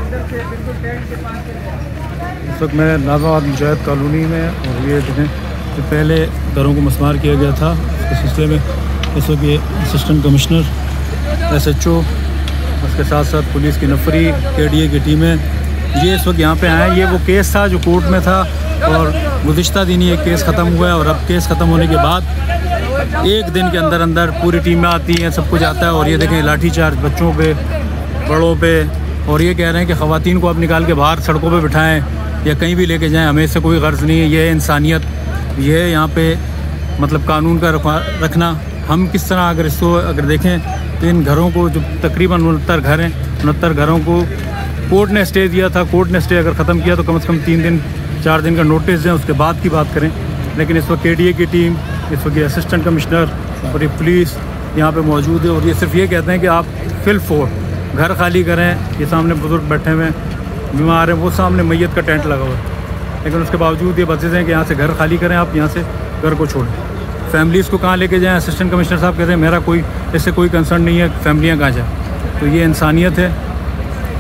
इस वक्त मैं नाज़ाबाद मुजाहिद कॉलोनी में, और ये देखें कि पहले घरों को मसमार किया गया था, इस सिलसिले में इस वक्त ये असिस्टेंट कमिश्नर SHO उसके साथ साथ पुलिस की नफरी KDA की टीमें ये इस वक्त यहाँ पे आए हैं। ये वो केस था जो कोर्ट में था और गुज़िश्ता दिन ये केस ख़त्म हुआ है, और अब केस ख़त्म होने के बाद एक दिन के अंदर अंदर पूरी टीमें आती हैं, सब कुछ आता है। और ये देखें लाठी चार्ज बच्चों पे, बड़ों पे, और ये कह रहे हैं कि ख़वातीन को आप निकाल के बाहर सड़कों पे बिठाएं या कहीं भी लेके जाएं, हमें इससे कोई गर्ज नहीं है। ये इंसानियत, ये यहाँ पे मतलब कानून का रखना। हम किस तरह अगर इसको अगर देखें तो इन घरों को जो तकरीबन 69 घर हैं, 69 घरों को कोर्ट ने स्टे दिया था। कोर्ट ने स्टे अगर ख़त्म किया तो कम से कम 3 दिन 4 दिन का नोटिस दें, उसके बाद की बात करें। लेकिन इस वक्त KDA की टीम, इस वक्त असिस्टेंट कमिश्नर और ये पुलिस यहाँ पे मौजूद है, और ये सिर्फ ये कहते हैं कि आप फिल फोर घर खाली करें। ये सामने बुज़ुर्ग बैठे हुए हैं, बीमार हैं, वो सामने मैयत का टेंट लगा हुआ है, लेकिन उसके बावजूद ये बच्चे हैं कि यहाँ से घर खाली करें, आप यहाँ से घर को छोड़ें। फैमिलीज़ को कहाँ लेके जाएँ? असिस्टेंट कमिश्नर साहब कहते हैं मेरा कोई इससे कोई कंसर्न नहीं है, फैमिलियाँ कहाँ जाएँ। तो ये इंसानियत है।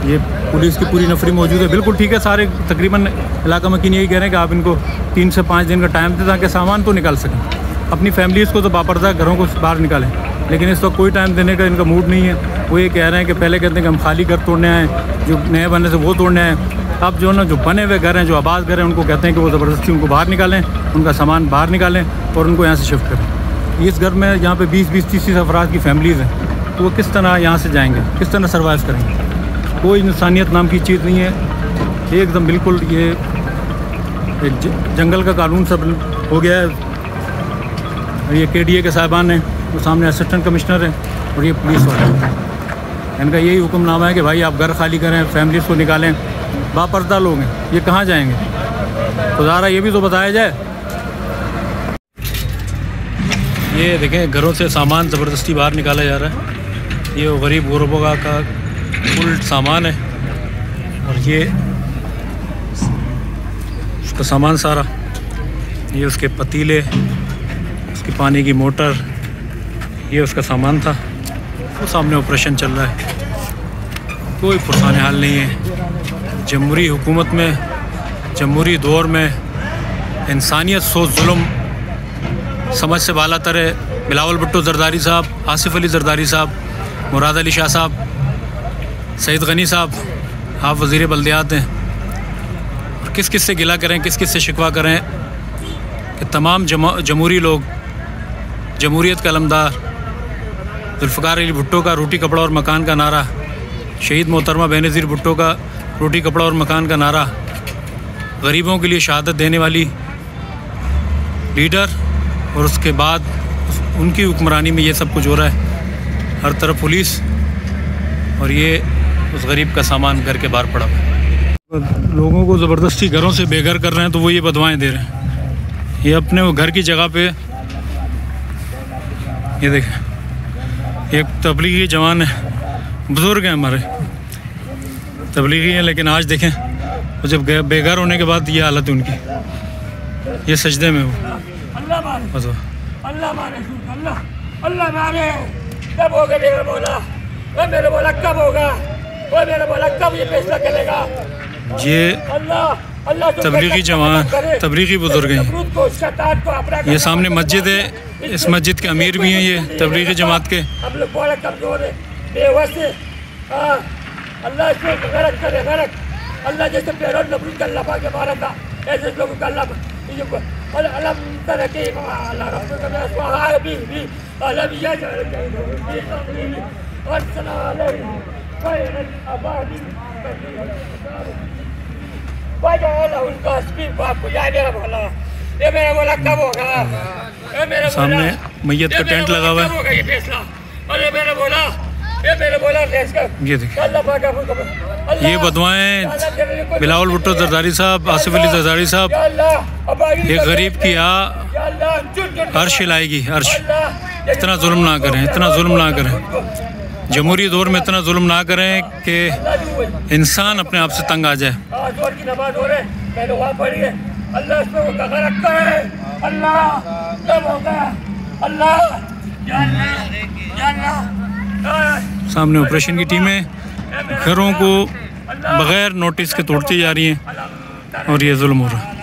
ये पुलिस की पूरी नफरी मौजूद है, बिल्कुल ठीक है। सारे तकरीबन इलाका मकीन यही कह रहे हैं कि आप इनको 3 से 5 दिन का टाइम दें ताकि सामान तो निकाल सकें, अपनी फैमिलीज़ को तो बापर्दा घरों को बाहर निकालें। लेकिन इस वक्त कोई टाइम देने का इनका मूड नहीं है। वो ये कह रहे हैं कि पहले कहते हैं कि हम खाली घर तोड़ने आए, जो नए बने से वो तोड़ने आए। अब जो ना जो बने हुए घर हैं, जो आबाद घर हैं, उनको कहते हैं कि वो ज़बरदस्ती उनको बाहर निकालें, उनका सामान बाहर निकालें और उनको यहाँ से शिफ्ट करें। इस घर में यहाँ पे 20-30 अफराद की फैमिलीज़ हैं, तो वो किस तरह यहाँ से जाएंगे, किस तरह सर्वाइव करेंगे? कोई इंसानियत नाम की चीज़ नहीं है। एकदम बिल्कुल ये एक जंगल का कानून सब हो गया है। ये KDA के साहिबान हैं, वो सामने असिस्टेंट कमिश्नर हैं, और ये पुलिस वाले। इनका यही हुक्मनामा है कि भाई आप घर खाली करें, फैमिलीज़ को निकालें। बापर्दा लोग हैं, ये कहाँ जाएंगे? तो ज़रा ये भी तो बताया जाए। ये देखें घरों से सामान ज़बरदस्ती बाहर निकाला जा रहा है। ये गरीब गुरबा का फुल सामान है, और ये उसका सामान सारा, ये उसके पतीले, उसकी पानी की मोटर, ये उसका सामान था। वो सामने ऑपरेशन चल रहा है, कोई पुरसान हाल नहीं है। जमहूरी हुकूमत में, जमहूरी दौर में इंसानियत सोच जुल्म समझ से बाला तर है। बिलावल भुट्टो जरदारी साहब, आसिफ अली जरदारी साहब, मुराद अली शाह साहब, सईद गनी साहब, आप वज़ीर बल्दियात हैं। और किस किस से गिला करें, किस किस से शिकवा करें कि तमाम जमहूरी लोग, जमहूरियत का अलमदार जुल्फ़िकार अली भुट्टो का रोटी कपड़ा और मकान का नारा, शहीद मोहतरमा बेनज़ीर भुट्टो का रोटी कपड़ा और मकान का नारा, गरीबों के लिए शहादत देने वाली लीडर, और उसके बाद उनकी हुक्मरानी में ये सब कुछ हो रहा है। हर तरफ पुलिस, और ये उस गरीब का सामान घर के बाहर पड़ा हुआ है। लोगों को ज़बरदस्ती घरों से बेघर कर रहे हैं, तो वो ये बदवाएं दे रहे हैं। ये अपने वो घर की जगह पे, ये देखें एक तबलीगी जवान है, बुज़ुर्ग हैं हमारे, तबलीगी हैं, लेकिन आज देखें वो जब बेघर होने के बाद ये हालत है उनकी। ये सजदे में वो मेरे बोला कब होगा, वो मेरे बोला कब ये फैसला करेगा। ये तबलीगी जवान, तबलीगी बुजुर्ग हैं। ये सामने मस्जिद है, इस मस्जिद के अमीर भी हैं ये तबलीगी जमात के। हम लोग बड़ा कमजोर है, बेवस है। अल्लाह इसको गरक करे, गरक। अल्लाह जैसे पेरों नबरूद का अल्लाह पाके मारा था, ऐसे लोगों का अल्लाह अलम तरह के अल्लाह रब्बुल स्वाहा भी अलम या और सलाम सामने मैयत का टेंट लगा हुआ है। ये देखिए ये बदवाएं बिलावल भुट्टो जरदारी साहब, आसिफ अली जरदारी साहब, एक गरीब की अर्श हिलाएगी, अर्श। इतना जुल्म ना करें, इतना जुल्म ना करें, जमहूरी दौर में इतना जुल्म ना करें कि इंसान अपने आप से तंग आ जाए। सामने ऑपरेशन की टीमें घरों को बग़ैर नोटिस के तोड़ती जा रही हैं और ये जुल्म हो रहा है।